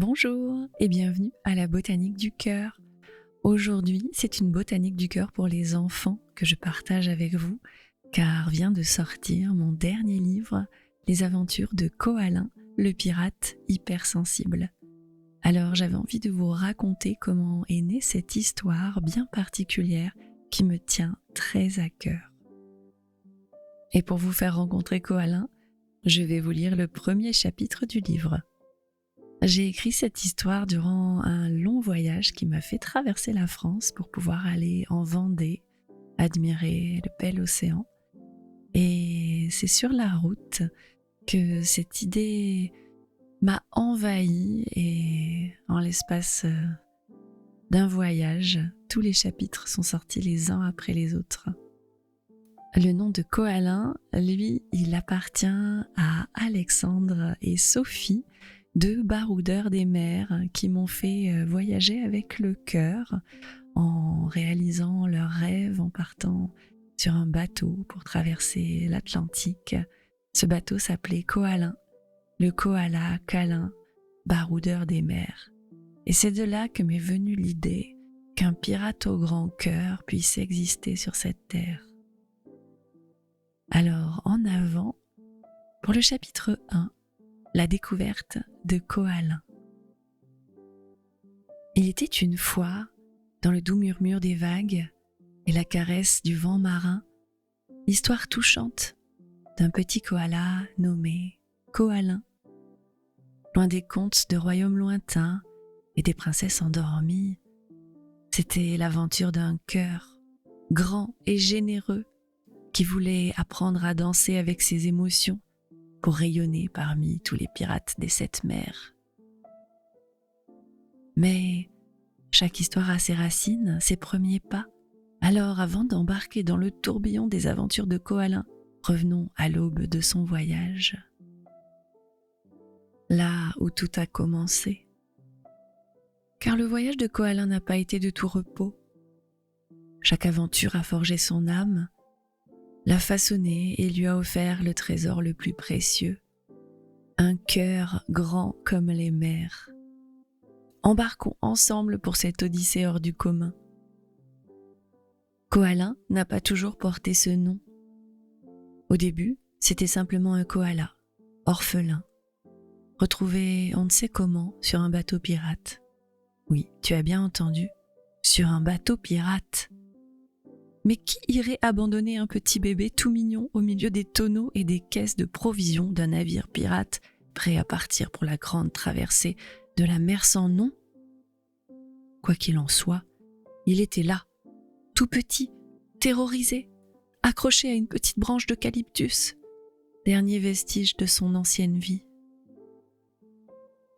Bonjour et bienvenue à la Botanique du Cœur. Aujourd'hui, c'est une botanique du cœur pour les enfants que je partage avec vous, car vient de sortir mon dernier livre, Les aventures de Kohalin, le pirate hypersensible. Alors j'avais envie de vous raconter comment est née cette histoire bien particulière qui me tient très à cœur. Et pour vous faire rencontrer Kohalin, je vais vous lire le premier chapitre du livre. J'ai écrit cette histoire durant un long voyage qui m'a fait traverser la France pour pouvoir aller en Vendée, admirer le bel océan. Et c'est sur la route que cette idée m'a envahie et en l'espace d'un voyage, tous les chapitres sont sortis les uns après les autres. Le nom de Kohalin, lui, il appartient à Alexandre et Sophie, deux baroudeurs des mers qui m'ont fait voyager avec le cœur en réalisant leurs rêves en partant sur un bateau pour traverser l'Atlantique. Ce bateau s'appelait Kohalin, le koala câlin, baroudeur des mers. Et c'est de là que m'est venue l'idée qu'un pirate au grand cœur puisse exister sur cette terre. Alors, en avant, pour le chapitre 1, la découverte de Kohalin. Il était une fois, dans le doux murmure des vagues et la caresse du vent marin, l'histoire touchante d'un petit koala nommé Kohalin. Loin des contes de royaumes lointains et des princesses endormies, c'était l'aventure d'un cœur grand et généreux qui voulait apprendre à danser avec ses émotions pour rayonner parmi tous les pirates des 7 mers. Mais chaque histoire a ses racines, ses premiers pas. Alors, avant d'embarquer dans le tourbillon des aventures de Kohalin, revenons à l'aube de son voyage. Là où tout a commencé. Car le voyage de Kohalin n'a pas été de tout repos. Chaque aventure a forgé son âme, l'a façonné et lui a offert le trésor le plus précieux, un cœur grand comme les mers. Embarquons ensemble pour cette odyssée hors du commun. Kohalin n'a pas toujours porté ce nom. Au début, c'était simplement un koala, orphelin, retrouvé on ne sait comment sur un bateau pirate. Oui, tu as bien entendu, sur un bateau pirate. Mais qui irait abandonner un petit bébé tout mignon au milieu des tonneaux et des caisses de provisions d'un navire pirate prêt à partir pour la grande traversée de la mer sans nom ? Quoi qu'il en soit, il était là, tout petit, terrorisé, accroché à une petite branche d'eucalyptus, dernier vestige de son ancienne vie.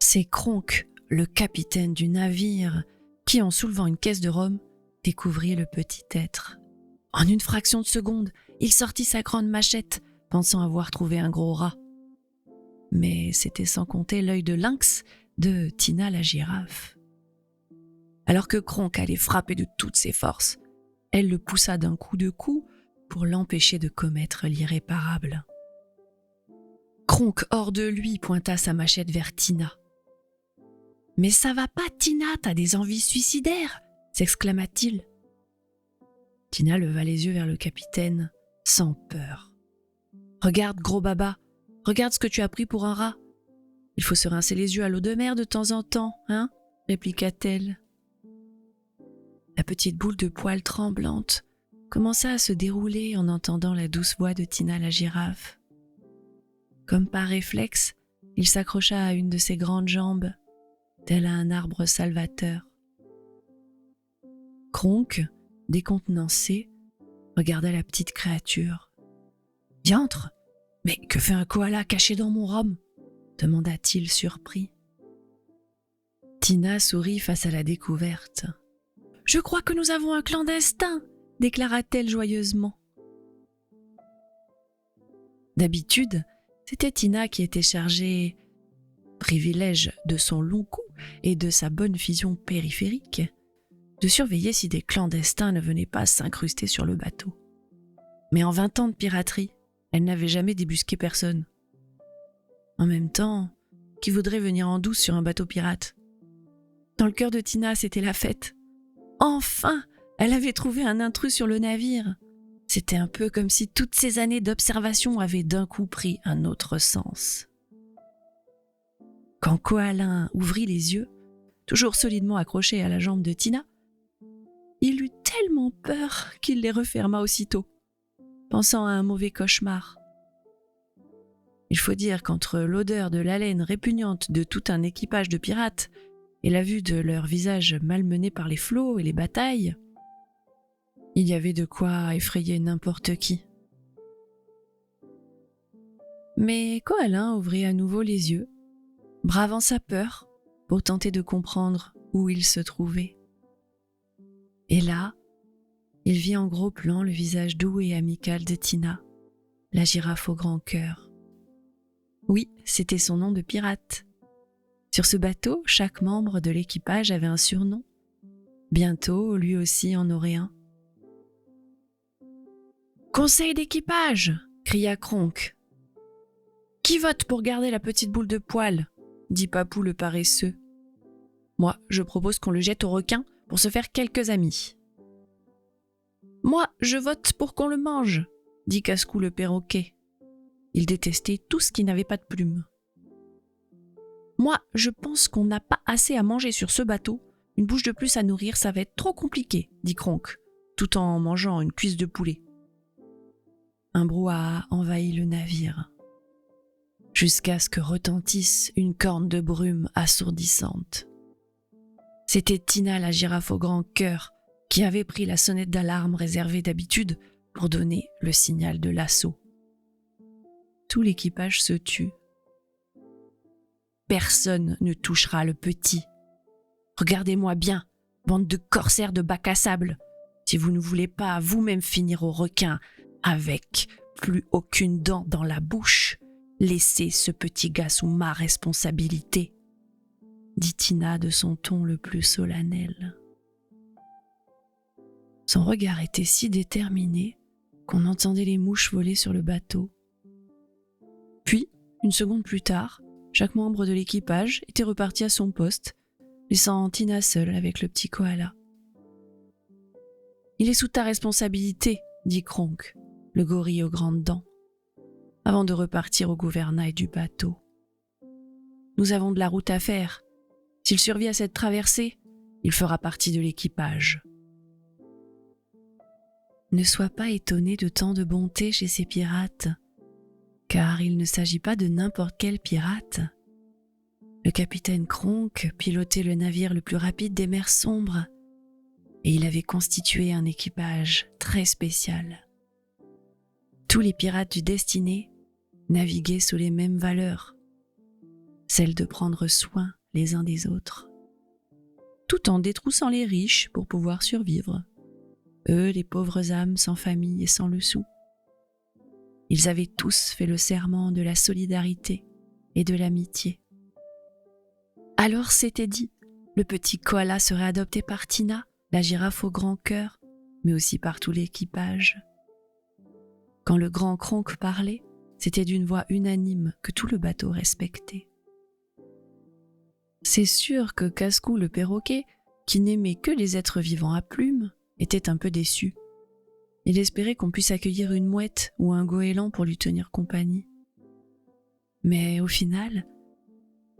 C'est Kronk, le capitaine du navire, qui, en soulevant une caisse de rhum, découvrit le petit être. En une fraction de seconde, il sortit sa grande machette, pensant avoir trouvé un gros rat. Mais c'était sans compter l'œil de lynx de Tina la girafe. Alors que Kronk allait frapper de toutes ses forces, elle le poussa d'un coup de cou pour l'empêcher de commettre l'irréparable. Kronk, hors de lui, pointa sa machette vers Tina. « Mais ça va pas, Tina, t'as des envies suicidaires !» s'exclama-t-il. Tina leva les yeux vers le capitaine, sans peur. « Regarde, gros baba, regarde ce que tu as pris pour un rat. Il faut se rincer les yeux à l'eau de mer de temps en temps, hein ?» répliqua-t-elle. La petite boule de poils tremblante commença à se dérouler en entendant la douce voix de Tina la girafe. Comme par réflexe, il s'accrocha à une de ses grandes jambes, tel à un arbre salvateur. Kronk, décontenancé, regarda la petite créature. « Diantre, mais que fait un koala caché dans mon rhum ?» demanda-t-il surpris. Tina sourit face à la découverte. « Je crois que nous avons un clandestin !» déclara-t-elle joyeusement. D'habitude, c'était Tina qui était chargée, privilège de son long cou et de sa bonne vision périphérique, de surveiller si des clandestins ne venaient pas s'incruster sur le bateau. Mais en 20 ans de piraterie, elle n'avait jamais débusqué personne. En même temps, qui voudrait venir en douce sur un bateau pirate. Dans le cœur de Tina, c'était la fête. Enfin, elle avait trouvé un intrus sur le navire. C'était un peu comme si toutes ces années d'observation avaient d'un coup pris un autre sens. Quand Koala ouvrit les yeux, toujours solidement accroché à la jambe de Tina, il eut tellement peur qu'il les referma aussitôt, pensant à un mauvais cauchemar. Il faut dire qu'entre l'odeur de l'haleine répugnante de tout un équipage de pirates et la vue de leurs visages malmenés par les flots et les batailles, il y avait de quoi effrayer n'importe qui. Mais Koala ouvrit à nouveau les yeux, bravant sa peur pour tenter de comprendre où il se trouvait. Et là, il vit en gros plan le visage doux et amical de Tina, la girafe au grand cœur. Oui, c'était son nom de pirate. Sur ce bateau, chaque membre de l'équipage avait un surnom. Bientôt, lui aussi en aurait un. « Conseil d'équipage !» cria Kronk. « Qui vote pour garder la petite boule de poil ?» dit Papou le paresseux. « Moi, je propose qu'on le jette au requin pour se faire quelques amis. »« Moi, je vote pour qu'on le mange !» dit Casse-cou le perroquet. Il détestait tout ce qui n'avait pas de plumes. « Moi, je pense qu'on n'a pas assez à manger sur ce bateau. Une bouche de plus à nourrir, ça va être trop compliqué, dit Kronk, tout en mangeant une cuisse de poulet. Un brouhaha envahit le navire, jusqu'à ce que retentisse une corne de brume assourdissante. C'était Tina la girafe au grand cœur qui avait pris la sonnette d'alarme réservée d'habitude pour donner le signal de l'assaut. Tout l'équipage se tut. Personne ne touchera le petit. Regardez-moi bien, bande de corsaires de bac à sable, si vous ne voulez pas vous-même finir au requin avec plus aucune dent dans la bouche, laissez ce petit gars sous ma responsabilité, dit Tina de son ton le plus solennel. Son regard était si déterminé qu'on entendait les mouches voler sur le bateau. Puis, une seconde plus tard, chaque membre de l'équipage était reparti à son poste, laissant Tina seule avec le petit koala. « Il est sous ta responsabilité, dit Kronk, le gorille aux grandes dents, avant de repartir au gouvernail du bateau. Nous avons de la route à faire. S'il survit à cette traversée, il fera partie de l'équipage. » Ne sois pas étonné de tant de bonté chez ces pirates, car il ne s'agit pas de n'importe quel pirate. Le capitaine Kronk pilotait le navire le plus rapide des mers sombres, et il avait constitué un équipage très spécial. Tous les pirates du Destiné naviguaient sous les mêmes valeurs, celle de prendre soin les uns des autres, tout en détroussant les riches pour pouvoir survivre, eux les pauvres âmes sans famille et sans le sou. Ils avaient tous fait le serment de la solidarité et de l'amitié. Alors c'était dit, le petit koala serait adopté par Tina, la girafe au grand cœur, mais aussi par tout l'équipage. Quand le grand Kronk parlait, c'était d'une voix unanime que tout le bateau respectait. C'est sûr que Casse-cou le perroquet, qui n'aimait que les êtres vivants à plumes, était un peu déçu. Il espérait qu'on puisse accueillir une mouette ou un goéland pour lui tenir compagnie. Mais au final,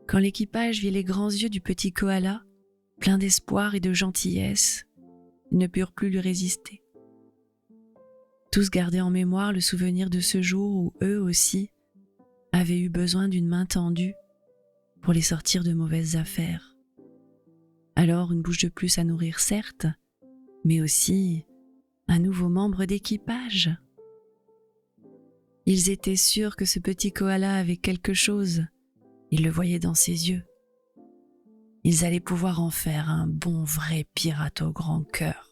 quand l'équipage vit les grands yeux du petit koala, plein d'espoir et de gentillesse, ils ne purent plus lui résister. Tous gardaient en mémoire le souvenir de ce jour où eux aussi avaient eu besoin d'une main tendue pour les sortir de mauvaises affaires. Alors une bouche de plus à nourrir certes, mais aussi un nouveau membre d'équipage. Ils étaient sûrs que ce petit koala avait quelque chose, ils le voyaient dans ses yeux. Ils allaient pouvoir en faire un bon vrai pirate au grand cœur.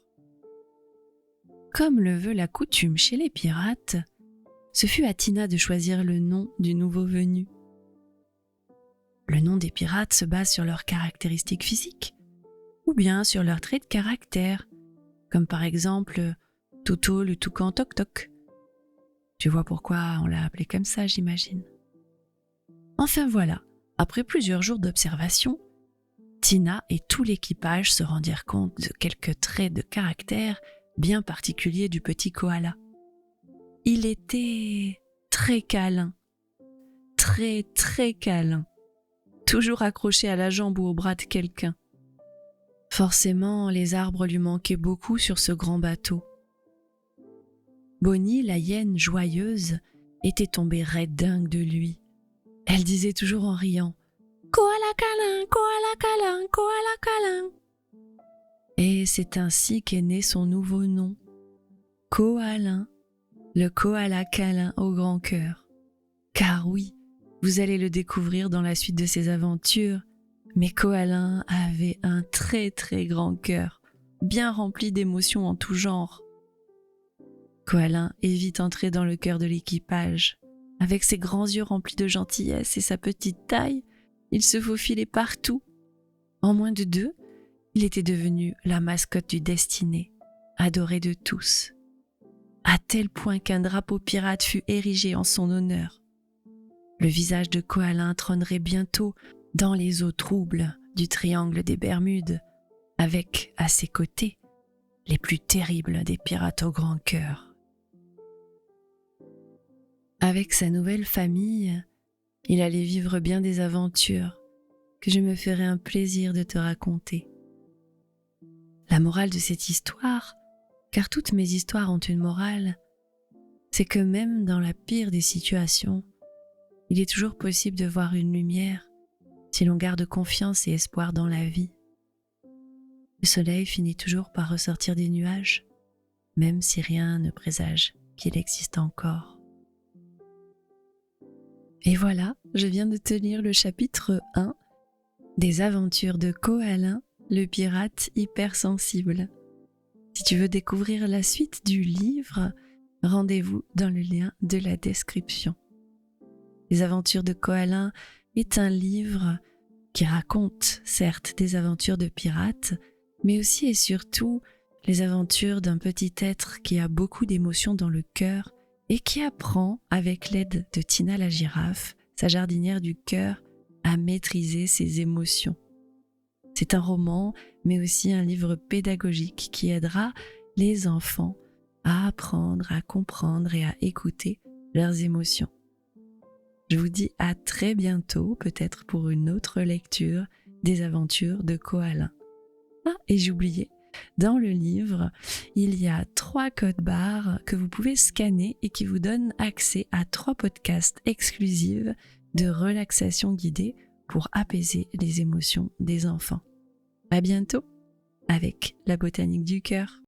Comme le veut la coutume chez les pirates, ce fut à Tina de choisir le nom du nouveau venu. Le nom des pirates se base sur leurs caractéristiques physiques, ou bien sur leurs traits de caractère, comme par exemple Toto le toucan toc-toc. Tu vois pourquoi on l'a appelé comme ça, j'imagine. Enfin voilà, Après plusieurs jours d'observation, Tina et tout l'équipage se rendirent compte de quelques traits de caractère bien particuliers du petit koala. Il était très câlin, très très câlin, toujours accroché à la jambe ou au bras de quelqu'un. Forcément, les arbres lui manquaient beaucoup sur ce grand bateau. Bonnie, la hyène joyeuse, était tombée raide dingue de lui. Elle disait toujours en riant « Koala câlin, koala câlin, koala câlin ». Et c'est ainsi qu'est né son nouveau nom, Koalin, le koala câlin au grand cœur. Car oui, vous allez le découvrir dans la suite de ses aventures, mais Koalin avait un très très grand cœur, bien rempli d'émotions en tout genre. Koalin est vite entré dans le cœur de l'équipage. Avec ses grands yeux remplis de gentillesse et sa petite taille, il se faufilait partout. En moins de 2, il était devenu la mascotte du Destiné, adoré de tous, à tel point qu'un drapeau pirate fut érigé en son honneur. Le visage de Koalin trônerait bientôt dans les eaux troubles du triangle des Bermudes, avec, à ses côtés, les plus terribles des pirates au grand cœur. Avec sa nouvelle famille, il allait vivre bien des aventures que je me ferai un plaisir de te raconter. La morale de cette histoire, car toutes mes histoires ont une morale, c'est que même dans la pire des situations, il est toujours possible de voir une lumière si l'on garde confiance et espoir dans la vie. Le soleil finit toujours par ressortir des nuages, même si rien ne présage qu'il existe encore. Et voilà, je viens de te lire le chapitre 1 des aventures de Koalin, le pirate hypersensible. Si tu veux découvrir la suite du livre, rendez-vous dans le lien de la description. Les aventures de Koalin est un livre qui raconte certes des aventures de pirates, mais aussi et surtout les aventures d'un petit être qui a beaucoup d'émotions dans le cœur et qui apprend, avec l'aide de Tina la girafe, sa jardinière du cœur, à maîtriser ses émotions. C'est un roman, mais aussi un livre pédagogique qui aidera les enfants à apprendre, à comprendre et à écouter leurs émotions. Je vous dis à très bientôt, peut-être pour une autre lecture des aventures de Koalin. Ah, et j'ai oublié, dans le livre, il y a 3 codes barres que vous pouvez scanner et qui vous donnent accès à 3 podcasts exclusifs de relaxation guidée pour apaiser les émotions des enfants. À bientôt avec la botanique du cœur.